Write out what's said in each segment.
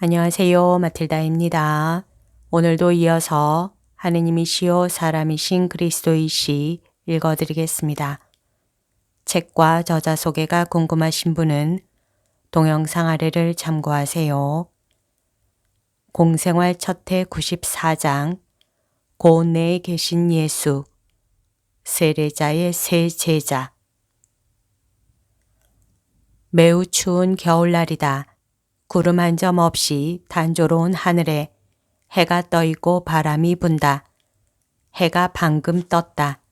안녕하세요. 마틸다입니다. 오늘도 이어서 하느님이시요 사람이신 그리스도이시 읽어드리겠습니다. 책과 저자 소개가 궁금하신 분은 동영상 아래를 참고하세요. 공생활 첫해 94장 고운 내에 계신 예수 세례자의 세 제자. 매우 추운 겨울날이다. 구름 한 점 없이 단조로운 하늘에 해가 떠 있고 바람이 분다. 해가 방금 떴다.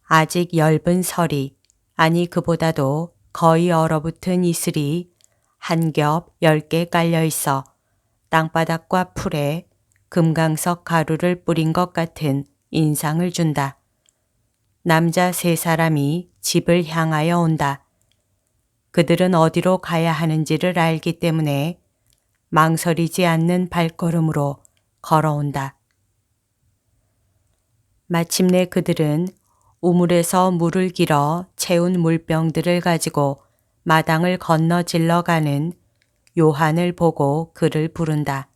아직 엷은 설이, 아니 그보다도 거의 얼어붙은 이슬이 한 겹 10개 깔려 있어 땅바닥과 풀에 금강석 가루를 뿌린 것 같은 인상을 준다. 남자 세 사람이 집을 향하여 온다. 그들은 어디로 가야 하는지를 알기 때문에 망설이지 않는 발걸음으로 걸어온다. 마침내 그들은 우물에서 물을 길어 채운 물병들을 가지고 마당을 건너 질러가는 요한을 보고 그를 부른다.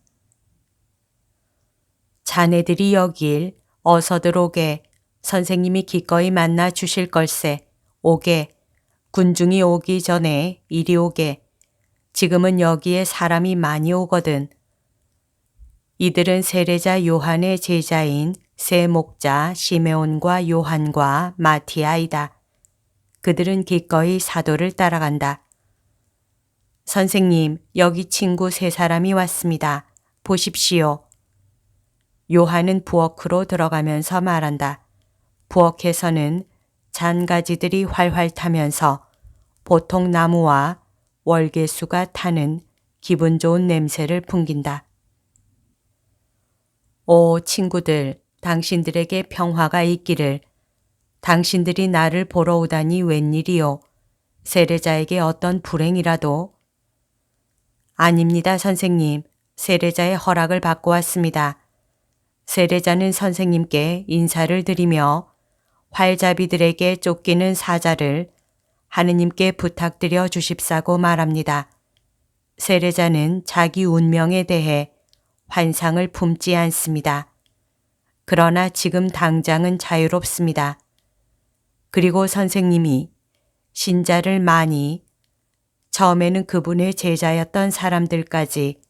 자네들이 여길 어서들 오게. 선생님이 기꺼이 만나 주실 걸세. 오게. 군중이 오기 전에 이리 오게. 지금은 여기에 사람이 많이 오거든. 이들은 세례자 요한의 제자인 세 목자 시메온과 요한과 마티아이다. 그들은 기꺼이 사도를 따라간다. 선생님, 여기 친구 세 사람이 왔습니다. 보십시오. 요한은 부엌으로 들어가면서 말한다. 부엌에서는 잔가지들이 활활 타면서 보통 나무와 월계수가 타는 기분 좋은 냄새를 풍긴다. 오 친구들, 당신들에게 평화가 있기를. 당신들이 나를 보러 오다니 웬일이요. 세례자에게 어떤 불행이라도. 아닙니다, 선생님. 세례자의 허락을 받고 왔습니다. 세례자는 선생님께 인사를 드리며 활자비들에게 쫓기는 사자를 하느님께 부탁드려 주십사고 말합니다. 세례자는 자기 운명에 대해 환상을 품지 않습니다. 그러나 지금 당장은 자유롭습니다. 그리고 선생님이 신자를 많이, 처음에는 그분의 제자였던 사람들까지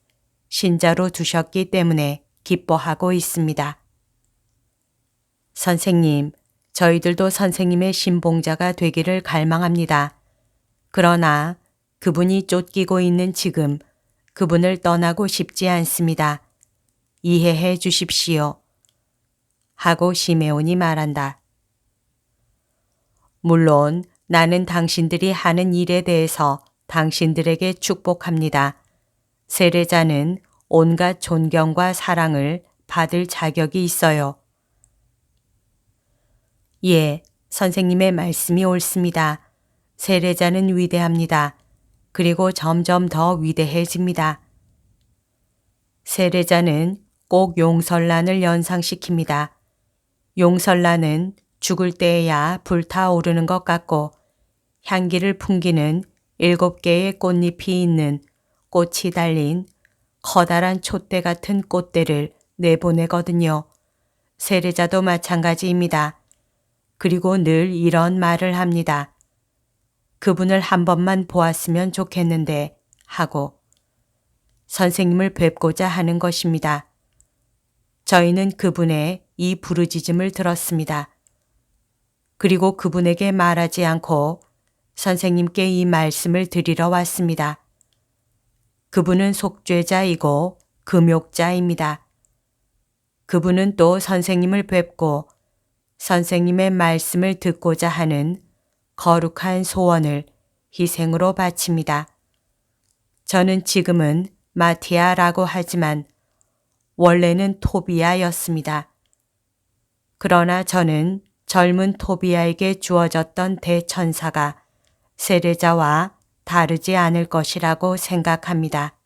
신자로 두셨기 때문에 기뻐하고 있습니다. 선생님, 저희들도 선생님의 신봉자가 되기를 갈망합니다. 그러나 그분이 쫓기고 있는 지금 그분을 떠나고 싶지 않습니다. 이해해 주십시오. 하고 시메온이 말한다. 물론 나는 당신들이 하는 일에 대해서 당신들에게 축복합니다. 세례자는 온갖 존경과 사랑을 받을 자격이 있어요. 예, 선생님의 말씀이 옳습니다. 세례자는 위대합니다. 그리고 점점 더 위대해집니다. 세례자는 꼭 용설란을 연상시킵니다. 용설란은 죽을 때에야 불타오르는 것 같고 향기를 풍기는 7개의 꽃잎이 있는 꽃이 달린 커다란 촛대 같은 꽃대를 내보내거든요. 세례자도 마찬가지입니다. 그리고 늘 이런 말을 합니다. 그분을 한 번만 보았으면 좋겠는데 하고 선생님을 뵙고자 하는 것입니다. 저희는 그분의 이 부르짖음을 들었습니다. 그리고 그분에게 말하지 않고 선생님께 이 말씀을 드리러 왔습니다. 그분은 속죄자이고 금욕자입니다. 그분은 또 선생님을 뵙고 선생님의 말씀을 듣고자 하는 거룩한 소원을 희생으로 바칩니다. 저는 지금은 마티아라고 하지만 원래는 토비아였습니다. 그러나 저는 젊은 토비아에게 주어졌던 대천사가 세례자와 다르지 않을 것이라고 생각합니다.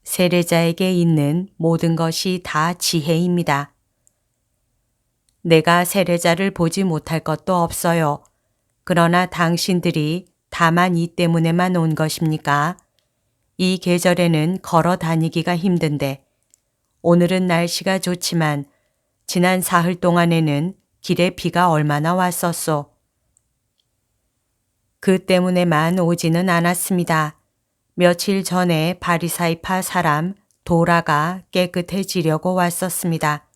세례자에게 있는 모든 것이 다 지혜입니다. 내가 세례자를 보지 못할 것도 없어요. 그러나 당신들이 다만 이 때문에만 온 것입니까? 이 계절에는 걸어 다니기가 힘든데 오늘은 날씨가 좋지만 지난 사흘 동안에는 길에 비가 얼마나 왔었소. 그 때문에만 오지는 않았습니다. 며칠 전에 바리사이파 사람 도라가 깨끗해지려고 왔었습니다.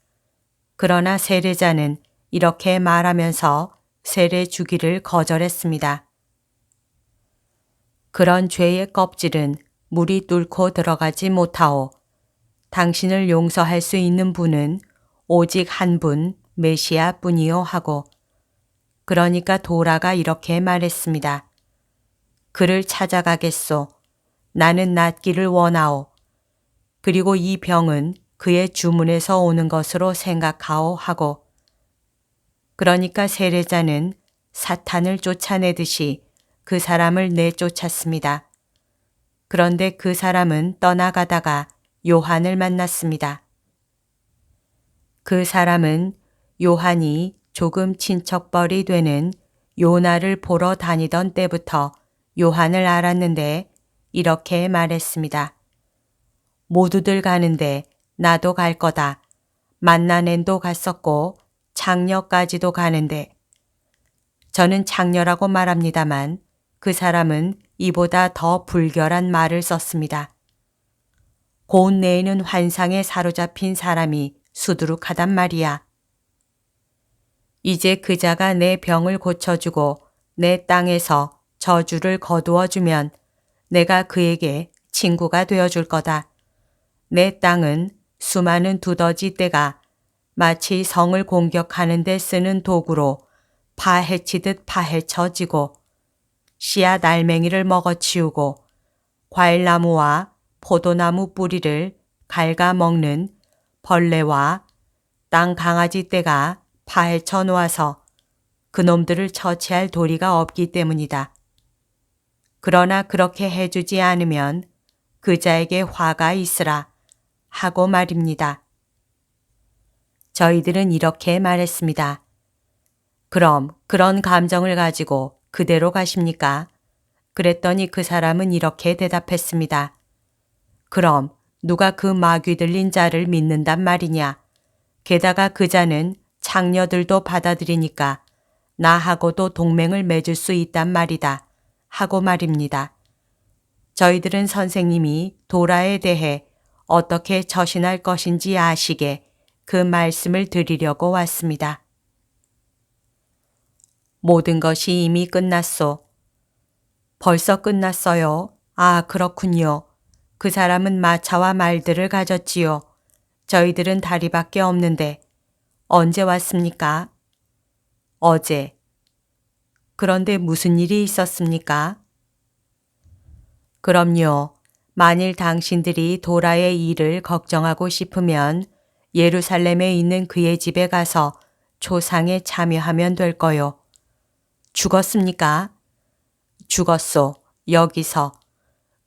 그러나 세례자는 이렇게 말하면서 세례 주기를 거절했습니다. 그런 죄의 껍질은 물이 뚫고 들어가지 못하오. 당신을 용서할 수 있는 분은 오직 한 분, 메시아 뿐이요 하고, 그러니까 도라가 이렇게 말했습니다. 그를 찾아가겠소. 나는 낫기를 원하오. 그리고 이 병은 그의 주문에서 오는 것으로 생각하오 하고, 그러니까 세례자는 사탄을 쫓아내듯이 그 사람을 내쫓았습니다. 그런데 그 사람은 떠나가다가 요한을 만났습니다. 그 사람은 요한이 조금 친척벌이 되는 요나를 보러 다니던 때부터 요한을 알았는데 이렇게 말했습니다. 모두들 가는데 나도 갈 거다. 만나넨도 갔었고 창녀까지도 가는데, 저는 창녀라고 말합니다만 그 사람은 이보다 더 불결한 말을 썼습니다. 고운 내에는 환상에 사로잡힌 사람이 수두룩하단 말이야. 이제 그자가 내 병을 고쳐주고 내 땅에서 저주를 거두어주면 내가 그에게 친구가 되어줄 거다. 내 땅은 수많은 두더지 떼가 마치 성을 공격하는 데 쓰는 도구로 파헤치듯 파헤쳐지고 씨앗 알맹이를 먹어치우고 과일나무와 포도나무 뿌리를 갉아먹는 벌레와 땅 강아지 떼가 파헤쳐 놓아서 그놈들을 처치할 도리가 없기 때문이다. 그러나 그렇게 해주지 않으면 그자에게 화가 있으라 하고 말입니다. 저희들은 이렇게 말했습니다. 그럼 그런 감정을 가지고 그대로 가십니까? 그랬더니 그 사람은 이렇게 대답했습니다. 그럼 누가 그 마귀 들린 자를 믿는단 말이냐? 게다가 그자는 창녀들도 받아들이니까 나하고도 동맹을 맺을 수 있단 말이다 하고 말입니다. 저희들은 선생님이 도라에 대해 어떻게 처신할 것인지 아시게 그 말씀을 드리려고 왔습니다. 모든 것이 이미 끝났소. 벌써 끝났어요. 아, 그렇군요. 그 사람은 마차와 말들을 가졌지요. 저희들은 다리밖에 없는데 언제 왔습니까? 어제. 그런데 무슨 일이 있었습니까? 그럼요. 만일 당신들이 도라의 일을 걱정하고 싶으면 예루살렘에 있는 그의 집에 가서 초상에 참여하면 될 거요. 죽었습니까? 죽었소. 여기서.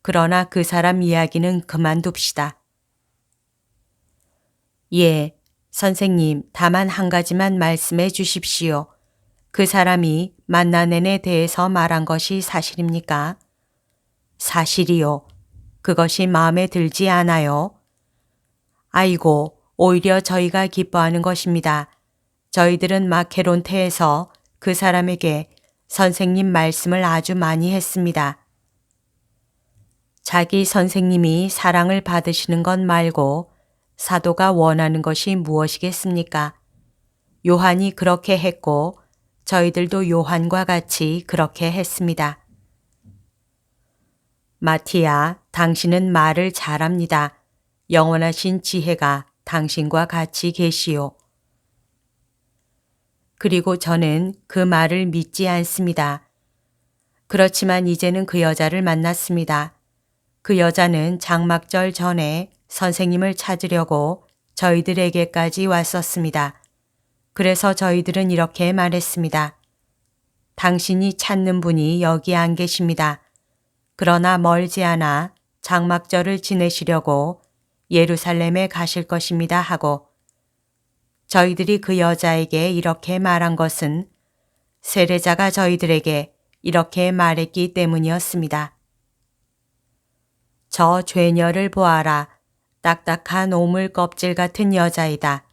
그러나 그 사람 이야기는 그만둡시다. 예, 선생님, 다만 한 가지만 말씀해 주십시오. 그 사람이 만나넨에 대해서 말한 것이 사실입니까? 사실이요. 그것이 마음에 들지 않아요. 아이고, 오히려 저희가 기뻐하는 것입니다. 저희들은 마케론테에서 그 사람에게 선생님 말씀을 아주 많이 했습니다. 자기 선생님이 사랑을 받으시는 것 말고 사도가 원하는 것이 무엇이겠습니까? 요한이 그렇게 했고 저희들도 요한과 같이 그렇게 했습니다. 마티야, 당신은 말을 잘합니다. 영원하신 지혜가 당신과 같이 계시오. 그리고 저는 그 말을 믿지 않습니다. 그렇지만 이제는 그 여자를 만났습니다. 그 여자는 장막절 전에 선생님을 찾으려고 저희들에게까지 왔었습니다. 그래서 저희들은 이렇게 말했습니다. 당신이 찾는 분이 여기 안 계십니다. 그러나 멀지 않아 장막절을 지내시려고 예루살렘에 가실 것입니다 하고, 저희들이 그 여자에게 이렇게 말한 것은 세례자가 저희들에게 이렇게 말했기 때문이었습니다. 저 죄녀를 보아라. 딱딱한 오물 껍질 같은 여자이다.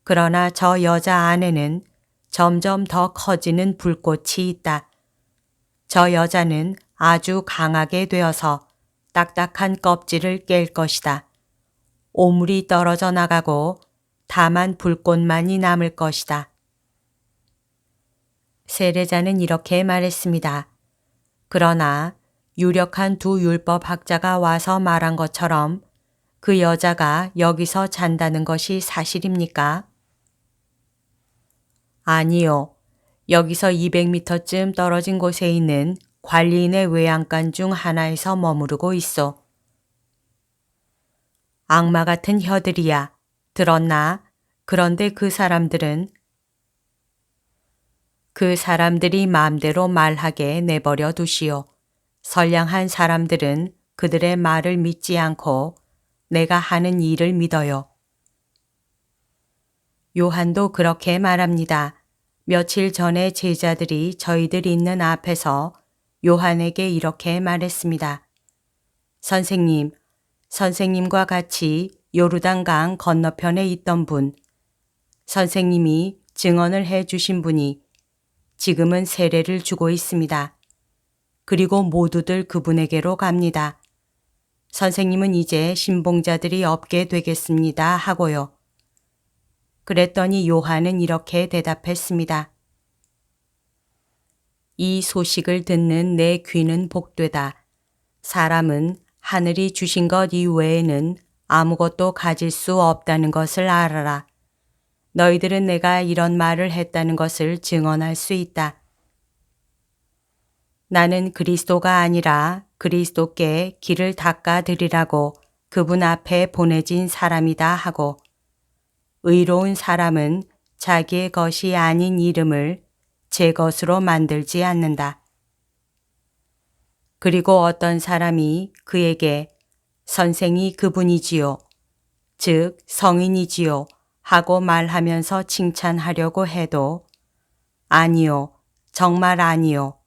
그러나 저 여자 안에는 점점 더 커지는 불꽃이 있다. 저 여자는 아주 강하게 되어서 딱딱한 껍질을 깰 것이다. 오물이 떨어져 나가고 다만 불꽃만이 남을 것이다. 세례자는 이렇게 말했습니다. 그러나 유력한 두 율법학자가 와서 말한 것처럼 그 여자가 여기서 잔다는 것이 사실입니까? 아니요. 여기서 200m쯤 떨어진 곳에 있는 관리인의 외양간 중 하나에서 머무르고 있어. 악마 같은 혀들이야. 들었나? 그런데 그 사람들이 마음대로 말하게 내버려 두시오. 선량한 사람들은 그들의 말을 믿지 않고 내가 하는 일을 믿어요. 요한도 그렇게 말합니다. 며칠 전에 제자들이 저희들 있는 앞에서 요한에게 이렇게 말했습니다. 선생님, 선생님과 같이 요르단강 건너편에 있던 분, 선생님이 증언을 해 주신 분이 지금은 세례를 주고 있습니다. 그리고 모두들 그분에게로 갑니다. 선생님은 이제 신봉자들이 없게 되겠습니다 하고요. 그랬더니 요한은 이렇게 대답했습니다. 이 소식을 듣는 내 귀는 복되다. 사람은 하늘이 주신 것 이외에는 아무것도 가질 수 없다는 것을 알아라. 너희들은 내가 이런 말을 했다는 것을 증언할 수 있다. 나는 그리스도가 아니라 그리스도께 길을 닦아 드리라고 그분 앞에 보내진 사람이다 하고 의로운 사람은 자기의 것이 아닌 이름을 제 것으로 만들지 않는다. 그리고 어떤 사람이 그에게 선생이 그분이지요. 즉 성인이지요. 하고 말하면서 칭찬하려고 해도 아니요. 정말 아니요.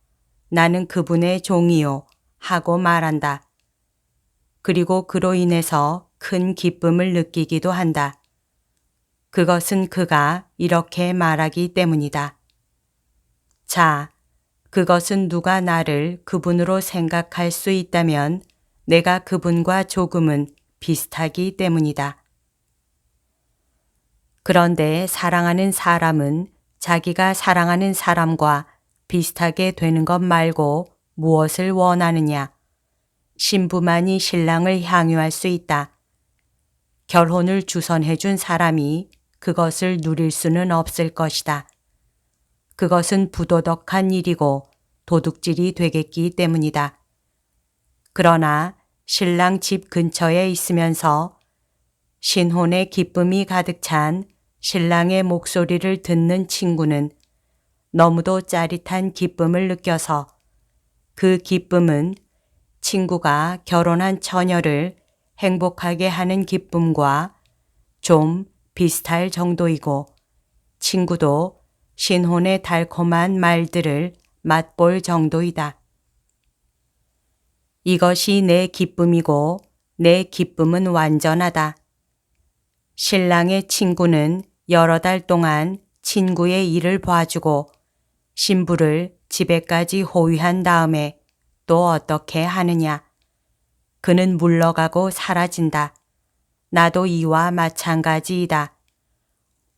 나는 그분의 종이요. 하고 말한다. 그리고 그로 인해서 큰 기쁨을 느끼기도 한다. 그것은 그가 이렇게 말하기 때문이다. 자, 그것은 누가 나를 그분으로 생각할 수 있다면 내가 그분과 조금은 비슷하기 때문이다. 그런데 사랑하는 사람은 자기가 사랑하는 사람과 비슷하게 되는 것 말고 무엇을 원하느냐? 신부만이 신랑을 향유할 수 있다. 결혼을 주선해 준 사람이 그것을 누릴 수는 없을 것이다. 그것은 부도덕한 일이고 도둑질이 되겠기 때문이다. 그러나 신랑 집 근처에 있으면서 신혼의 기쁨이 가득 찬 신랑의 목소리를 듣는 친구는 너무도 짜릿한 기쁨을 느껴서 그 기쁨은 친구가 결혼한 처녀를 행복하게 하는 기쁨과 좀 비슷할 정도이고 친구도 신혼의 달콤한 말들을 맛볼 정도이다. 이것이 내 기쁨이고 내 기쁨은 완전하다. 신랑의 친구는 여러 달 동안 친구의 일을 봐주고 신부를 집에까지 호위한 다음에 또 어떻게 하느냐. 그는 물러가고 사라진다. 나도 이와 마찬가지이다.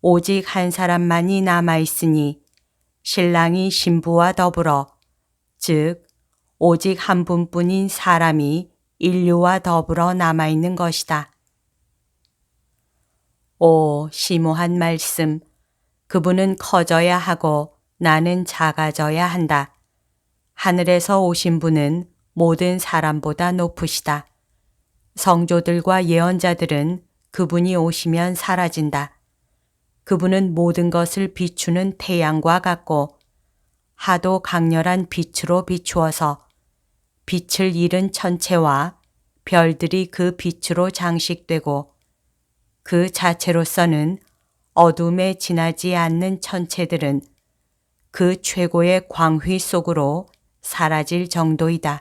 오직 한 사람만이 남아있으니 신랑이 신부와 더불어 즉 오직 한 분뿐인 사람이 인류와 더불어 남아있는 것이다. 오, 심오한 말씀. 그분은 커져야 하고 나는 작아져야 한다. 하늘에서 오신 분은 모든 사람보다 높으시다. 성조들과 예언자들은 그분이 오시면 사라진다. 그분은 모든 것을 비추는 태양과 같고 하도 강렬한 빛으로 비추어서 빛을 잃은 천체와 별들이 그 빛으로 장식되고 그 자체로서는 어둠에 지나지 않는 천체들은 그 최고의 광휘 속으로 사라질 정도이다.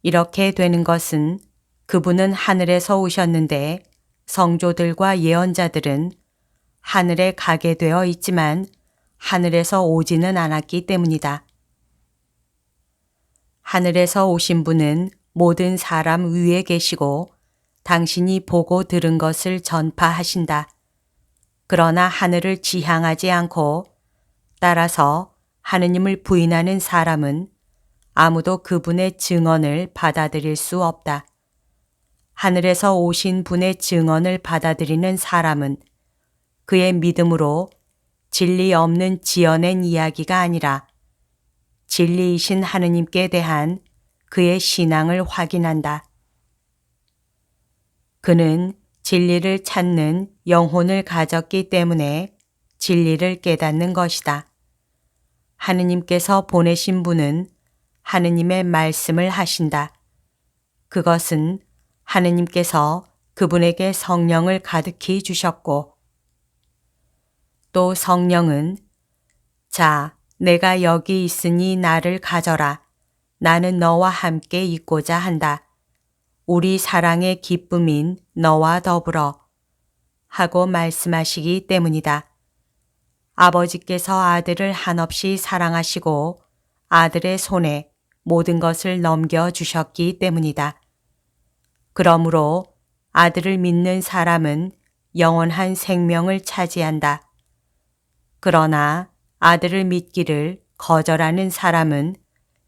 이렇게 되는 것은 그분은 하늘에서 오셨는데 성조들과 예언자들은 하늘에 가게 되어 있지만 하늘에서 오지는 않았기 때문이다. 하늘에서 오신 분은 모든 사람 위에 계시고 당신이 보고 들은 것을 전파하신다. 그러나 하늘을 지향하지 않고 따라서 하느님을 부인하는 사람은 아무도 그분의 증언을 받아들일 수 없다. 하늘에서 오신 분의 증언을 받아들이는 사람은 그의 믿음으로 진리 없는 지어낸 이야기가 아니라 진리이신 하느님께 대한 그의 신앙을 확인한다. 그는 진리를 찾는 영혼을 가졌기 때문에 진리를 깨닫는 것이다. 하느님께서 보내신 분은 하느님의 말씀을 하신다. 그것은 하느님께서 그분에게 성령을 가득히 주셨고 또 성령은 자, 내가 여기 있으니 나를 가져라. 나는 너와 함께 있고자 한다. 우리 사랑의 기쁨인 너와 더불어 하고 말씀하시기 때문이다. 아버지께서 아들을 한없이 사랑하시고 아들의 손에 모든 것을 넘겨주셨기 때문이다. 그러므로 아들을 믿는 사람은 영원한 생명을 차지한다. 그러나 아들을 믿기를 거절하는 사람은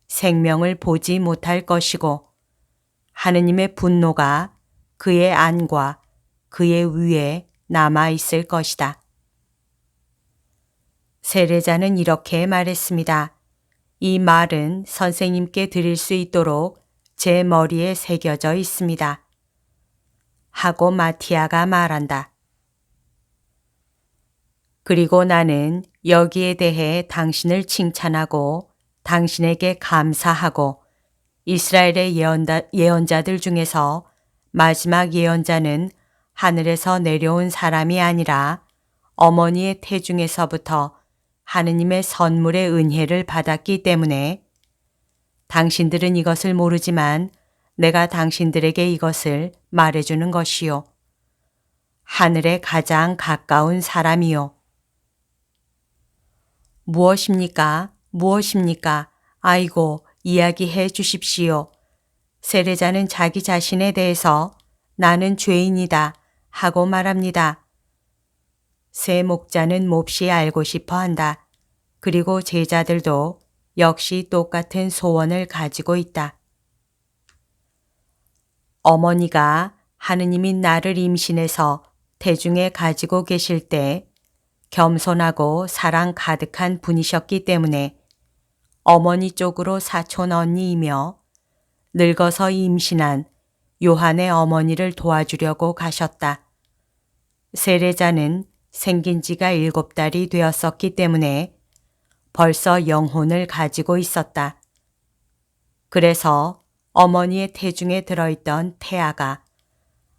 생명을 보지 못할 것이고 하느님의 분노가 그의 안과 그의 위에 남아 있을 것이다. 세례자는 이렇게 말했습니다. 이 말은 선생님께 드릴 수 있도록 제 머리에 새겨져 있습니다. 하고 마티아가 말한다. 그리고 나는 여기에 대해 당신을 칭찬하고 당신에게 감사하고 이스라엘의 예언자들 중에서 마지막 예언자는 하늘에서 내려온 사람이 아니라 어머니의 태중에서부터 하느님의 선물의 은혜를 받았기 때문에 당신들은 이것을 모르지만 내가 당신들에게 이것을 말해주는 것이요. 하늘에 가장 가까운 사람이요. 무엇입니까? 무엇입니까? 아이고, 이야기해 주십시오. 세례자는 자기 자신에 대해서 나는 죄인이다 하고 말합니다. 새 목자는 몹시 알고 싶어 한다. 그리고 제자들도 역시 똑같은 소원을 가지고 있다. 어머니가 하느님이 나를 임신해서 태중에 가지고 계실 때 겸손하고 사랑 가득한 분이셨기 때문에 어머니 쪽으로 사촌 언니이며 늙어서 임신한 요한의 어머니를 도와주려고 가셨다. 세례자는 생긴 지가 7달이 되었었기 때문에 벌써 영혼을 가지고 있었다. 그래서 어머니의 태중에 들어있던 태아가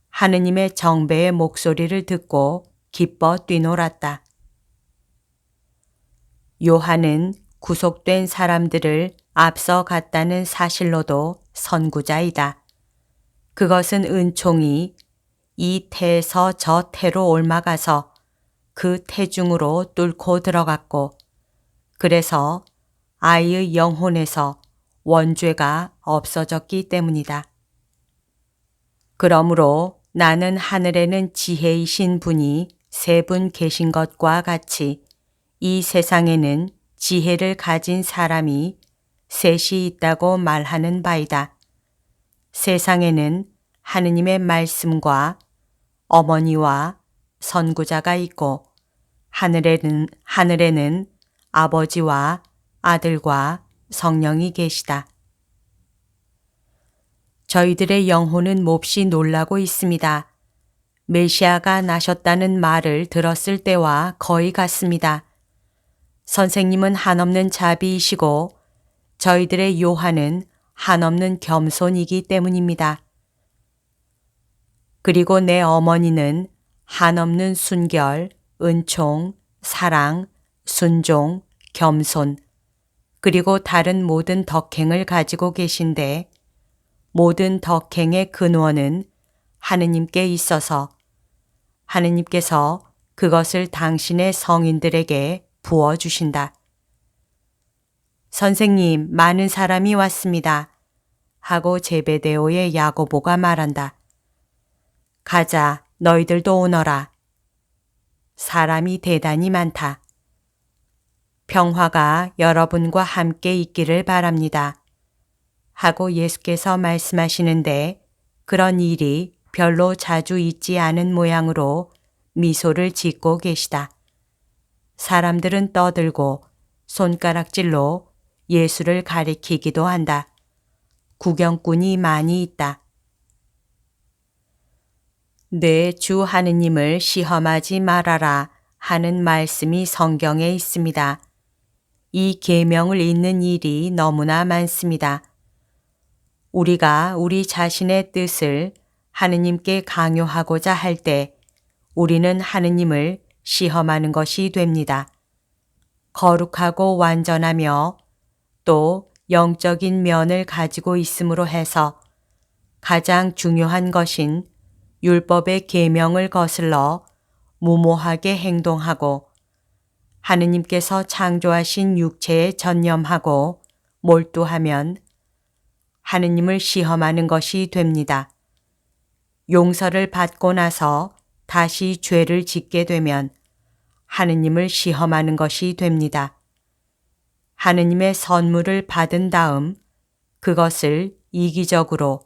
하느님의 정배의 목소리를 듣고 기뻐 뛰놀았다. 요한은 구속된 사람들을 앞서 갔다는 사실로도 선구자이다. 그것은 은총이 이 태에서 저 태로 옮아가서 그 태중으로 뚫고 들어갔고 그래서 아이의 영혼에서 원죄가 없어졌기 때문이다. 그러므로 나는 하늘에는 지혜이신 분이 3분 계신 것과 같이 이 세상에는 지혜를 가진 사람이 셋이 있다고 말하는 바이다. 세상에는 하느님의 말씀과 어머니와 선구자가 있고 하늘에는 아버지와 아들과 성령이 계시다. 저희들의 영혼은 몹시 놀라고 있습니다. 메시아가 나셨다는 말을 들었을 때와 거의 같습니다. 선생님은 한없는 자비이시고 저희들의 요한은 한없는 겸손이기 때문입니다. 그리고 내 어머니는 한없는 순결, 은총, 사랑, 순종, 겸손, 그리고 다른 모든 덕행을 가지고 계신데 모든 덕행의 근원은 하느님께 있어서 하느님께서 그것을 당신의 성인들에게 부어주신다. 선생님, 많은 사람이 왔습니다. 하고 제베데오의 야고보가 말한다. 가자, 너희들도 오너라. 사람이 대단히 많다. 평화가 여러분과 함께 있기를 바랍니다. 하고 예수께서 말씀하시는데 그런 일이 별로 자주 있지 않은 모양으로 미소를 짓고 계시다. 사람들은 떠들고 손가락질로 예수를 가리키기도 한다. 구경꾼이 많이 있다. 내 주 하느님을 시험하지 말아라 하는 말씀이 성경에 있습니다. 이 계명을 잇는 일이 너무나 많습니다. 우리가 우리 자신의 뜻을 하느님께 강요하고자 할 때 우리는 하느님을 시험하는 것이 됩니다. 거룩하고 완전하며 또 영적인 면을 가지고 있음으로 해서 가장 중요한 것인 율법의 계명을 거슬러 무모하게 행동하고 하느님께서 창조하신 육체에 전념하고 몰두하면 하느님을 시험하는 것이 됩니다. 용서를 받고 나서 다시 죄를 짓게 되면 하느님을 시험하는 것이 됩니다. 하느님의 선물을 받은 다음 그것을 이기적으로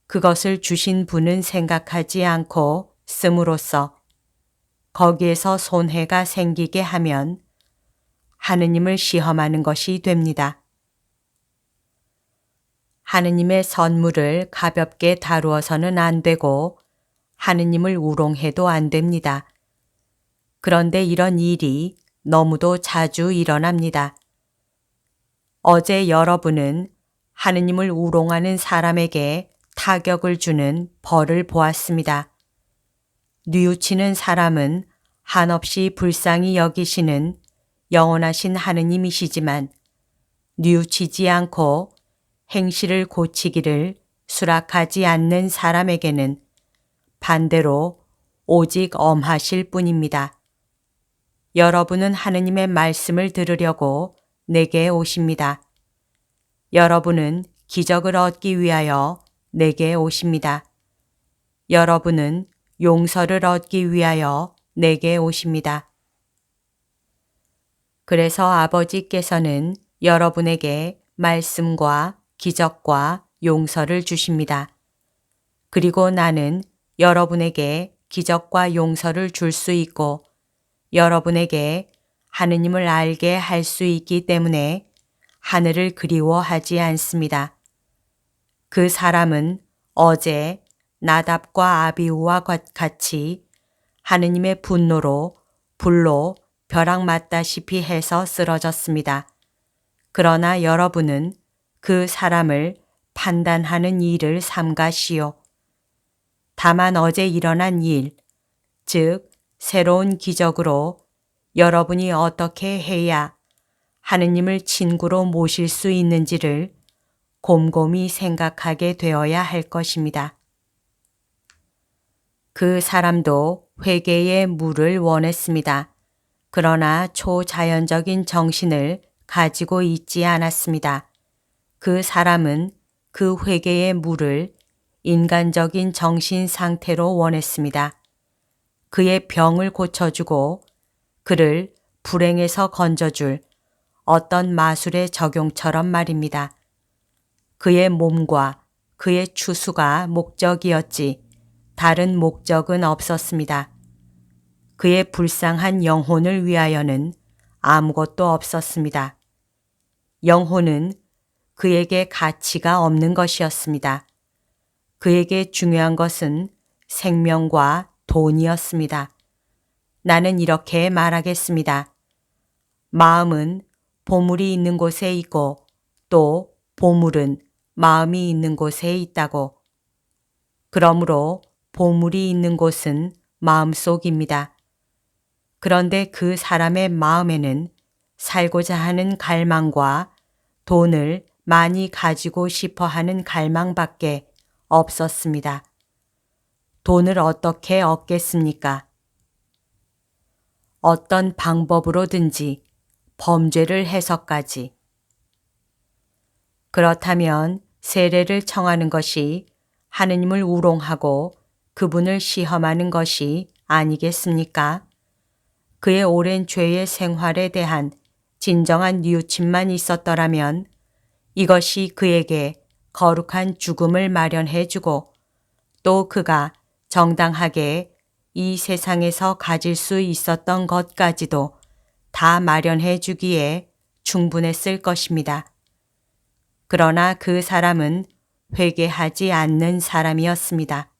그것을 주신 분은 생각하지 않고 씀으로써 거기에서 손해가 생기게 하면 하느님을 시험하는 것이 됩니다. 하느님의 선물을 가볍게 다루어서는 안 되고 하느님을 우롱해도 안 됩니다. 그런데 이런 일이 너무도 자주 일어납니다. 어제 여러분은 하느님을 우롱하는 사람에게 타격을 주는 벌을 보았습니다. 뉘우치는 사람은 한없이 불쌍히 여기시는 영원하신 하느님이시지만 뉘우치지 않고 행실을 고치기를 수락하지 않는 사람에게는 반대로 오직 엄하실 뿐입니다. 여러분은 하느님의 말씀을 들으려고 내게 오십니다. 여러분은 기적을 얻기 위하여 내게 오십니다. 여러분은 용서를 얻기 위하여 내게 오십니다. 그래서 아버지께서는 여러분에게 말씀과 기적과 용서를 주십니다. 그리고 나는 여러분에게 기적과 용서를 줄 수 있고 여러분에게 하느님을 알게 할 수 있기 때문에 하늘을 그리워하지 않습니다. 그 사람은 어제 나답과 아비후와 같이 하느님의 분노로 불로 벼락 맞다시피 해서 쓰러졌습니다. 그러나 여러분은 그 사람을 판단하는 일을 삼가시오. 다만 어제 일어난 일, 즉 새로운 기적으로 여러분이 어떻게 해야 하느님을 친구로 모실 수 있는지를 곰곰이 생각하게 되어야 할 것입니다. 그 사람도 회개의 물을 원했습니다. 그러나 초자연적인 정신을 가지고 있지 않았습니다. 그 사람은 그 회개의 물을 인간적인 정신 상태로 원했습니다. 그의 병을 고쳐주고 그를 불행에서 건져줄 어떤 마술의 적용처럼 말입니다. 그의 몸과 그의 추수가 목적이었지 다른 목적은 없었습니다. 그의 불쌍한 영혼을 위하여는 아무것도 없었습니다. 영혼은 그에게 가치가 없는 것이었습니다. 그에게 중요한 것은 생명과 돈이었습니다. 나는 이렇게 말하겠습니다. 마음은 보물이 있는 곳에 있고 또 보물은 마음이 있는 곳에 있다고. 그러므로 보물이 있는 곳은 마음속입니다. 그런데 그 사람의 마음에는 살고자 하는 갈망과 돈을 많이 가지고 싶어 하는 갈망밖에 없었습니다. 돈을 어떻게 얻겠습니까? 어떤 방법으로든지 범죄를 해서까지. 그렇다면 세례를 청하는 것이 하느님을 우롱하고 그분을 시험하는 것이 아니겠습니까? 그의 오랜 죄의 생활에 대한 진정한 뉘우침만 있었더라면 이것이 그에게 거룩한 죽음을 마련해 주고 또 그가 정당하게 이 세상에서 가질 수 있었던 것까지도 다 마련해 주기에 충분했을 것입니다. 그러나 그 사람은 회개하지 않는 사람이었습니다.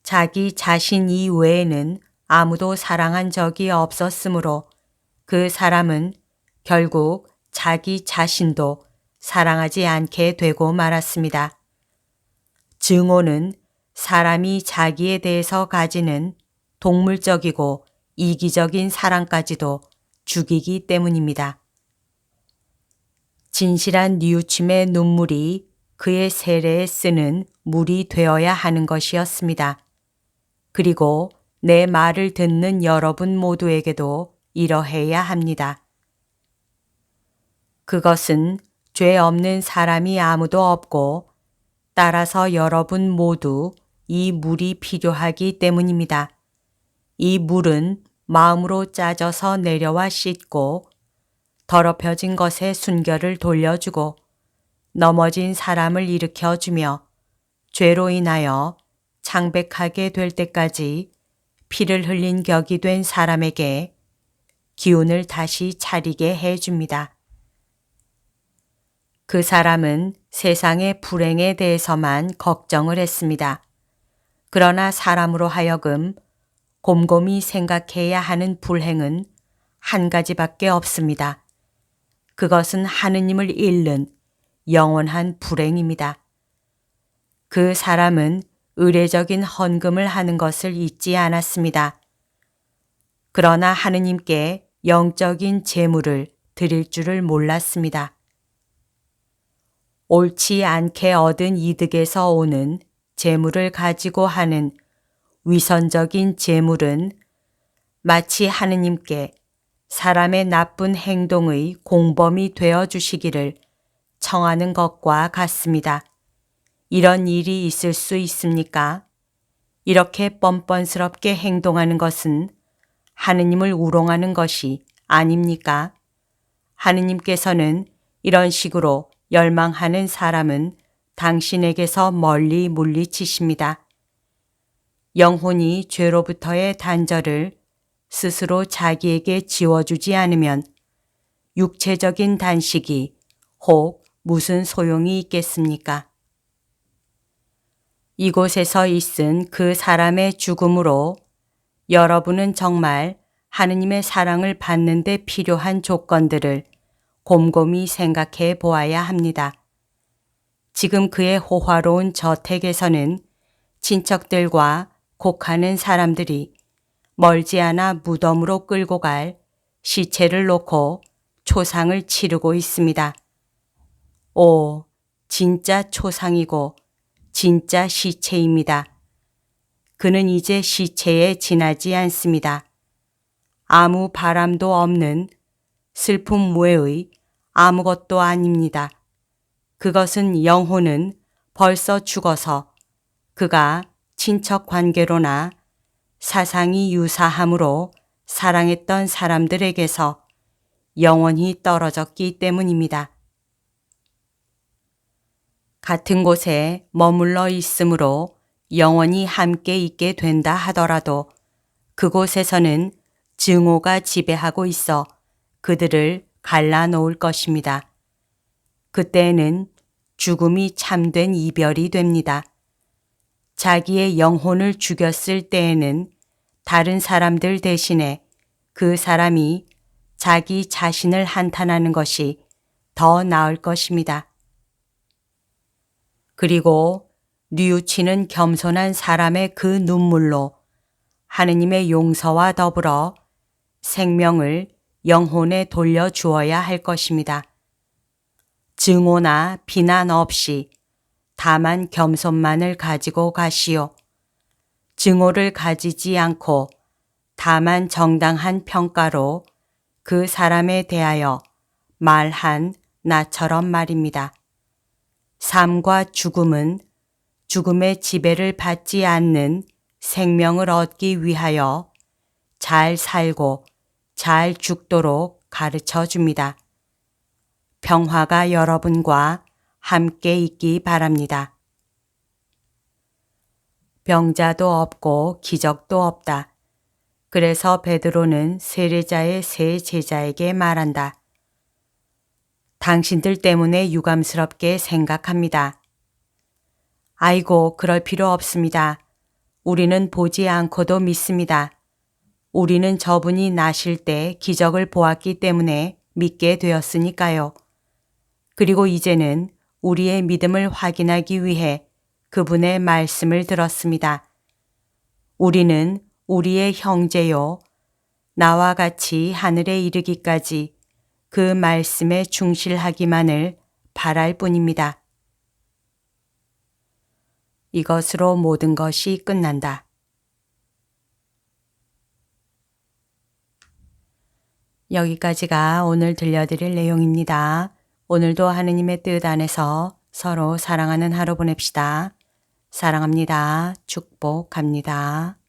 자기 자신 이외에는 아무도 사랑한 적이 없었으므로 그 사람은 결국 자기 자신도 사랑하지 않게 되고 말았습니다. 증오는 사람이 자기에 대해서 가지는 동물적이고 이기적인 사랑까지도 죽이기 때문입니다. 진실한 뉘우침의 눈물이 그의 세례에 쓰는 물이 되어야 하는 것이었습니다. 그리고 내 말을 듣는 여러분 모두에게도 이러해야 합니다. 그것은 죄 없는 사람이 아무도 없고 따라서 여러분 모두 이 물이 필요하기 때문입니다. 이 물은 마음으로 짜져서 내려와 씻고 더럽혀진 것에 순결을 돌려주고 넘어진 사람을 일으켜주며 죄로 인하여 창백하게 될 때까지 피를 흘린 격이 된 사람에게 기운을 다시 차리게 해줍니다. 그 사람은 세상의 불행에 대해서만 걱정을 했습니다. 그러나 사람으로 하여금 곰곰이 생각해야 하는 불행은 한 가지밖에 없습니다. 그것은 하느님을 잃는 영원한 불행입니다. 그 사람은 의례적인 헌금을 하는 것을 잊지 않았습니다. 그러나 하느님께 영적인 제물을 드릴 줄을 몰랐습니다. 옳지 않게 얻은 이득에서 오는 제물을 가지고 하는 위선적인 제물은 마치 하느님께 사람의 나쁜 행동의 공범이 되어 주시기를 청하는 것과 같습니다. 이런 일이 있을 수 있습니까? 이렇게 뻔뻔스럽게 행동하는 것은 하느님을 우롱하는 것이 아닙니까? 하느님께서는 이런 식으로 열망하는 사람은 당신에게서 멀리 물리치십니다. 영혼이 죄로부터의 단절을 스스로 자기에게 지워주지 않으면 육체적인 단식이 혹 무슨 소용이 있겠습니까? 이곳에서 있은 그 사람의 죽음으로 여러분은 정말 하느님의 사랑을 받는 데 필요한 조건들을 곰곰이 생각해 보아야 합니다. 지금 그의 호화로운 저택에서는 친척들과 곡하는 사람들이 멀지 않아 무덤으로 끌고 갈 시체를 놓고 초상을 치르고 있습니다. 오, 진짜 초상이고 진짜 시체입니다. 그는 이제 시체에 지나지 않습니다. 아무 바람도 없는 슬픔 외의 아무것도 아닙니다. 그것은 영혼은 벌써 죽어서 그가 친척 관계로나 사상이 유사함으로 사랑했던 사람들에게서 영원히 떨어졌기 때문입니다. 같은 곳에 머물러 있으므로 영원히 함께 있게 된다 하더라도 그곳에서는 증오가 지배하고 있어 그들을 갈라놓을 것입니다. 그때에는 죽음이 참된 이별이 됩니다. 자기의 영혼을 죽였을 때에는 다른 사람들 대신에 그 사람이 자기 자신을 한탄하는 것이 더 나을 것입니다. 그리고 뉘우치는 겸손한 사람의 그 눈물로 하느님의 용서와 더불어 생명을 영혼에 돌려주어야 할 것입니다. 증오나 비난 없이 다만 겸손만을 가지고 가시오. 증오를 가지지 않고 다만 정당한 평가로 그 사람에 대하여 말한 나처럼 말입니다. 삶과 죽음은 죽음의 지배를 받지 않는 생명을 얻기 위하여 잘 살고 잘 죽도록 가르쳐 줍니다. 평화가 여러분과 함께 있기 바랍니다. 병자도 없고 기적도 없다. 그래서 베드로는 세례자의 세 제자에게 말한다. 당신들 때문에 유감스럽게 생각합니다. 아이고, 그럴 필요 없습니다. 우리는 보지 않고도 믿습니다. 우리는 저분이 나실 때 기적을 보았기 때문에 믿게 되었으니까요. 그리고 이제는 우리의 믿음을 확인하기 위해 그분의 말씀을 들었습니다. 우리는 우리의 형제요, 나와 같이 하늘에 이르기까지 그 말씀에 충실하기만을 바랄 뿐입니다. 이것으로 모든 것이 끝난다. 여기까지가 오늘 들려드릴 내용입니다. 오늘도 하느님의 뜻 안에서 서로 사랑하는 하루 보냅시다. 사랑합니다. 축복합니다.